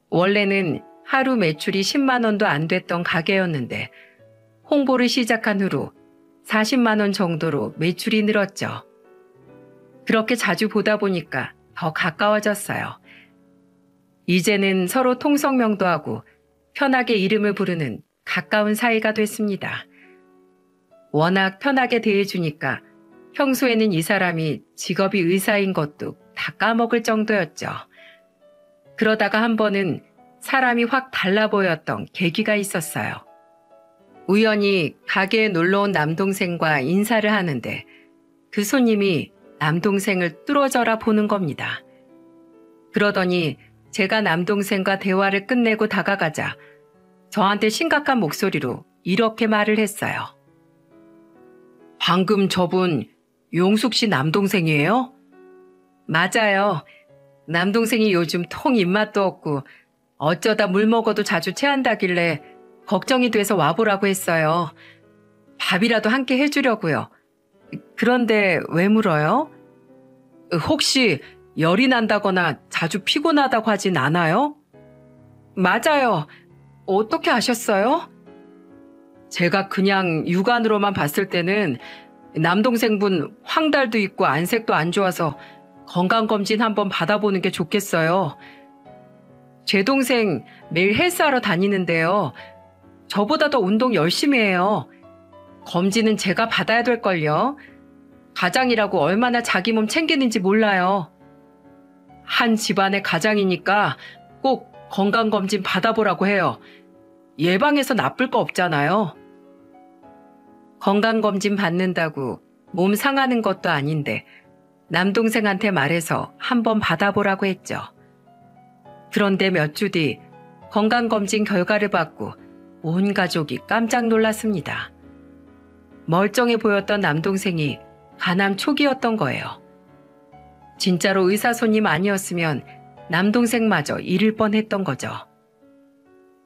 원래는 하루 매출이 10만 원도 안 됐던 가게였는데 홍보를 시작한 후로 40만 원 정도로 매출이 늘었죠. 그렇게 자주 보다 보니까 더 가까워졌어요. 이제는 서로 통성명도 하고 편하게 이름을 부르는 가까운 사이가 됐습니다. 워낙 편하게 대해주니까 평소에는 이 사람이 직업이 의사인 것도 다 까먹을 정도였죠. 그러다가 한 번은 사람이 확 달라 보였던 계기가 있었어요. 우연히 가게에 놀러온 남동생과 인사를 하는데 그 손님이 남동생을 뚫어져라 보는 겁니다. 그러더니 제가 남동생과 대화를 끝내고 다가가자 저한테 심각한 목소리로 이렇게 말을 했어요. 방금 저분 용숙 씨 남동생이에요? 맞아요. 남동생이 요즘 통 입맛도 없고 어쩌다 물 먹어도 자주 체한다길래 걱정이 돼서 와보라고 했어요. 밥이라도 함께 해주려고요. 그런데 왜 물어요? 혹시 열이 난다거나 자주 피곤하다고 하진 않아요? 맞아요. 어떻게 아셨어요? 제가 그냥 육안으로만 봤을 때는 남동생분 황달도 있고 안색도 안 좋아서 건강검진 한번 받아보는 게 좋겠어요. 제 동생 매일 헬스하러 다니는데요. 저보다 더 운동 열심히 해요. 검진은 제가 받아야 될걸요. 가장이라고 얼마나 자기 몸 챙기는지 몰라요. 한 집안의 가장이니까 꼭 건강검진 받아보라고 해요. 예방해서 나쁠 거 없잖아요. 건강검진 받는다고 몸 상하는 것도 아닌데 남동생한테 말해서 한번 받아보라고 했죠. 그런데 몇 주 뒤 건강검진 결과를 받고 온 가족이 깜짝 놀랐습니다. 멀쩡해 보였던 남동생이 간암 초기였던 거예요. 진짜로 의사 손님 아니었으면 남동생마저 잃을 뻔했던 거죠.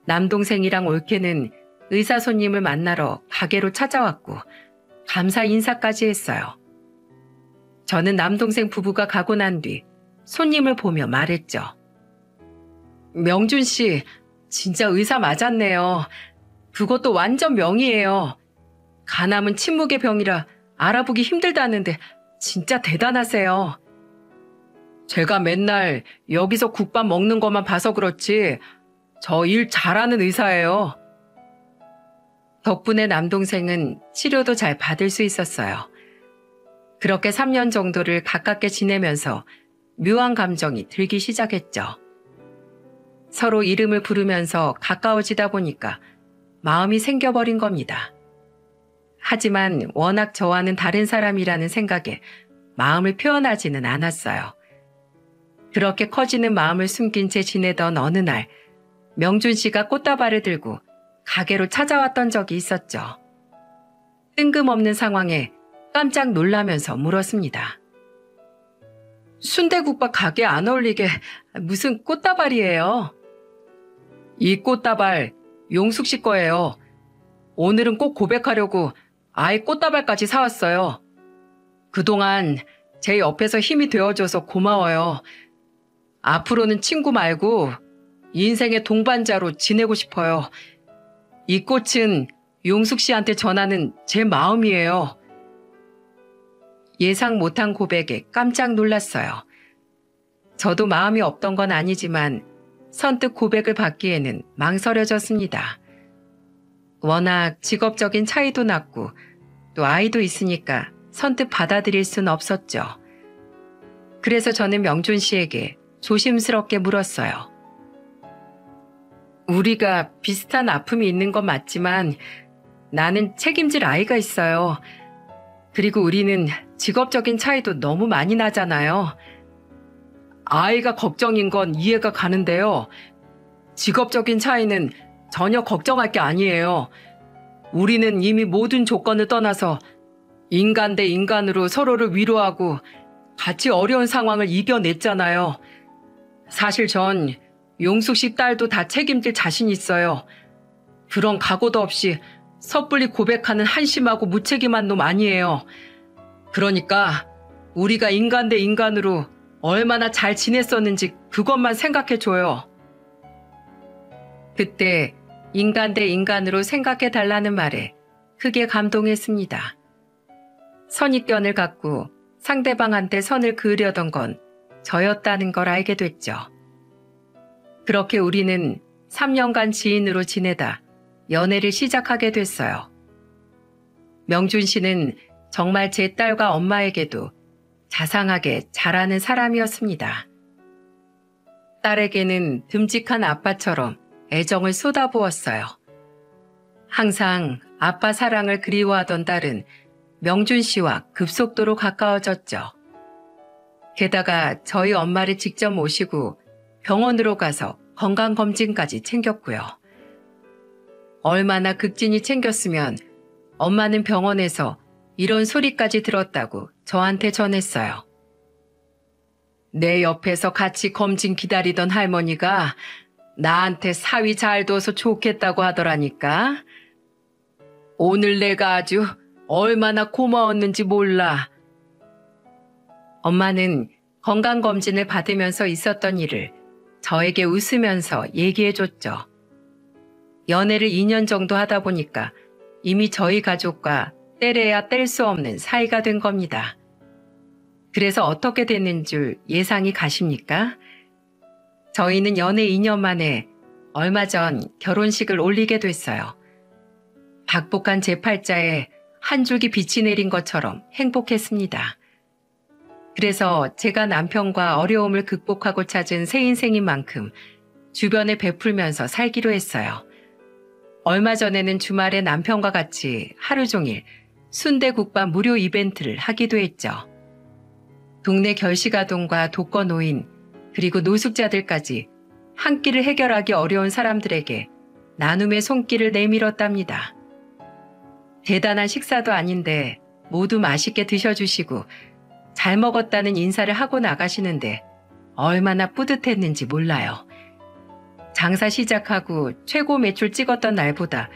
남동생이랑 올케는 의사 손님을 만나러 가게로 찾아왔고 감사 인사까지 했어요. 저는 남동생 부부가 가고 난 뒤 손님을 보며 말했죠. 명준 씨, 진짜 의사 맞았네요. 그것도 완전 명이에요. 간암은 침묵의 병이라 알아보기 힘들다는데 진짜 대단하세요. 제가 맨날 여기서 국밥 먹는 것만 봐서 그렇지 저 일 잘하는 의사예요. 덕분에 남동생은 치료도 잘 받을 수 있었어요. 그렇게 3년 정도를 가깝게 지내면서 묘한 감정이 들기 시작했죠. 서로 이름을 부르면서 가까워지다 보니까 마음이 생겨버린 겁니다. 하지만 워낙 저와는 다른 사람이라는 생각에 마음을 표현하지는 않았어요. 그렇게 커지는 마음을 숨긴 채 지내던 어느 날 명준 씨가 꽃다발을 들고 가게로 찾아왔던 적이 있었죠. 뜬금없는 상황에 깜짝 놀라면서 물었습니다. 순대국밥 가게 안 어울리게 무슨 꽃다발이에요? 이 꽃다발 용숙 씨 거예요. 오늘은 꼭 고백하려고 아예 꽃다발까지 사왔어요. 그동안 제 옆에서 힘이 되어줘서 고마워요. 앞으로는 친구 말고 인생의 동반자로 지내고 싶어요. 이 꽃은 용숙 씨한테 전하는 제 마음이에요. 예상 못한 고백에 깜짝 놀랐어요. 저도 마음이 없던 건 아니지만 선뜻 고백을 받기에는 망설여졌습니다. 워낙 직업적인 차이도 났고 또 아이도 있으니까 선뜻 받아들일 순 없었죠. 그래서 저는 명준 씨에게 조심스럽게 물었어요. 우리가 비슷한 아픔이 있는 건 맞지만 나는 책임질 아이가 있어요. 그리고 우리는 직업적인 차이도 너무 많이 나잖아요. 아이가 걱정인 건 이해가 가는데요. 직업적인 차이는 전혀 걱정할 게 아니에요. 우리는 이미 모든 조건을 떠나서 인간 대 인간으로 서로를 위로하고 같이 어려운 상황을 이겨냈잖아요. 사실 전 용숙 씨 딸도 다 책임질 자신 있어요. 그런 각오도 없이 섣불리 고백하는 한심하고 무책임한 놈 아니에요. 그러니까 우리가 인간 대 인간으로 얼마나 잘 지냈었는지 그것만 생각해줘요. 그때 인간 대 인간으로 생각해달라는 말에 크게 감동했습니다. 선입견을 갖고 상대방한테 선을 그으려던 건 저였다는 걸 알게 됐죠. 그렇게 우리는 3년간 지인으로 지내다 연애를 시작하게 됐어요. 명준 씨는 정말 제 딸과 엄마에게도 자상하게 잘하는 사람이었습니다. 딸에게는 듬직한 아빠처럼 애정을 쏟아부었어요. 항상 아빠 사랑을 그리워하던 딸은 명준 씨와 급속도로 가까워졌죠. 게다가 저희 엄마를 직접 모시고 병원으로 가서 건강검진까지 챙겼고요. 얼마나 극진히 챙겼으면 엄마는 병원에서 이런 소리까지 들었다고 저한테 전했어요. 내 옆에서 같이 검진 기다리던 할머니가 나한테 사위 잘 둬서 좋겠다고 하더라니까. 오늘 내가 아주 얼마나 고마웠는지 몰라. 엄마는 건강검진을 받으면서 있었던 일을 저에게 웃으면서 얘기해줬죠. 연애를 2년 정도 하다 보니까 이미 저희 가족과 떼래야 뗄 수 없는 사이가 된 겁니다. 그래서 어떻게 됐는 줄 예상이 가십니까? 저희는 연애 2년 만에 얼마 전 결혼식을 올리게 됐어요. 박복한 제 팔자에 한 줄기 빛이 내린 것처럼 행복했습니다. 그래서 제가 남편과 어려움을 극복하고 찾은 새 인생인 만큼 주변에 베풀면서 살기로 했어요. 얼마 전에는 주말에 남편과 같이 하루 종일 순대국밥 무료 이벤트를 하기도 했죠. 동네 결식아동과 독거노인 그리고 노숙자들까지 한 끼를 해결하기 어려운 사람들에게 나눔의 손길을 내밀었답니다. 대단한 식사도 아닌데 모두 맛있게 드셔주시고 잘 먹었다는 인사를 하고 나가시는데 얼마나 뿌듯했는지 몰라요. 장사 시작하고 최고 매출 찍었던 날보다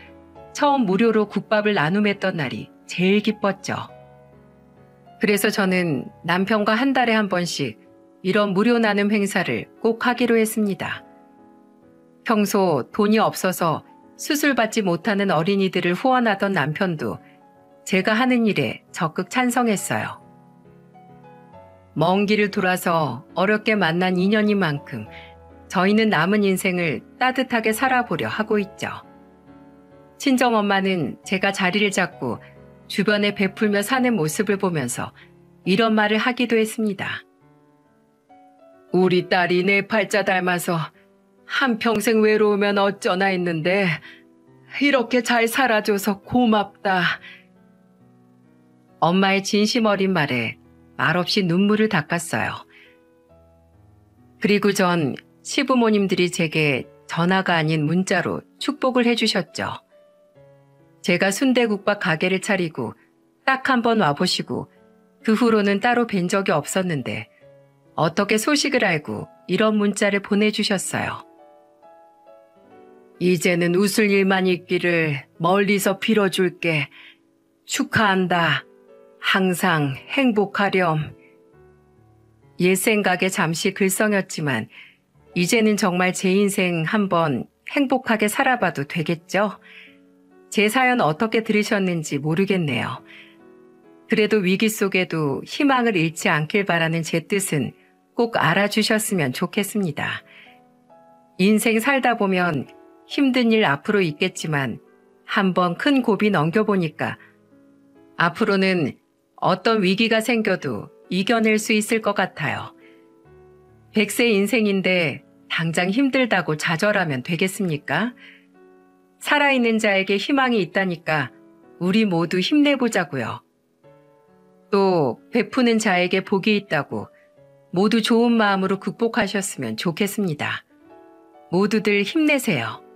처음 무료로 국밥을 나눔했던 날이 제일 기뻤죠. 그래서 저는 남편과 한 달에 한 번씩 이런 무료 나눔 행사를 꼭 하기로 했습니다. 평소 돈이 없어서 수술 받지 못하는 어린이들을 후원하던 남편도 제가 하는 일에 적극 찬성했어요. 먼 길을 돌아서 어렵게 만난 인연인 만큼 저희는 남은 인생을 따뜻하게 살아보려 하고 있죠. 친정엄마는 제가 자리를 잡고 주변에 베풀며 사는 모습을 보면서 이런 말을 하기도 했습니다. 우리 딸이 내 팔자 닮아서 한평생 외로우면 어쩌나 했는데 이렇게 잘 살아줘서 고맙다. 엄마의 진심 어린 말에 말없이 눈물을 닦았어요. 그리고 전 시부모님들이 제게 전화가 아닌 문자로 축복을 해주셨죠. 제가 순대국밥 가게를 차리고 딱 한 번 와보시고 그 후로는 따로 뵌 적이 없었는데 어떻게 소식을 알고 이런 문자를 보내주셨어요. 이제는 웃을 일만 있기를 멀리서 빌어줄게. 축하한다. 항상 행복하렴. 옛 생각에 잠시 글썽였지만 이제는 정말 제 인생 한번 행복하게 살아봐도 되겠죠? 제 사연 어떻게 들으셨는지 모르겠네요. 그래도 위기 속에도 희망을 잃지 않길 바라는 제 뜻은 꼭 알아주셨으면 좋겠습니다. 인생 살다 보면 힘든 일 앞으로 있겠지만 한번 큰 고비 넘겨보니까 앞으로는 어떤 위기가 생겨도 이겨낼 수 있을 것 같아요. 100세 인생인데 당장 힘들다고 좌절하면 되겠습니까? 살아있는 자에게 희망이 있다니까 우리 모두 힘내보자고요. 또 베푸는 자에게 복이 있다고 모두 좋은 마음으로 극복하셨으면 좋겠습니다. 모두들 힘내세요.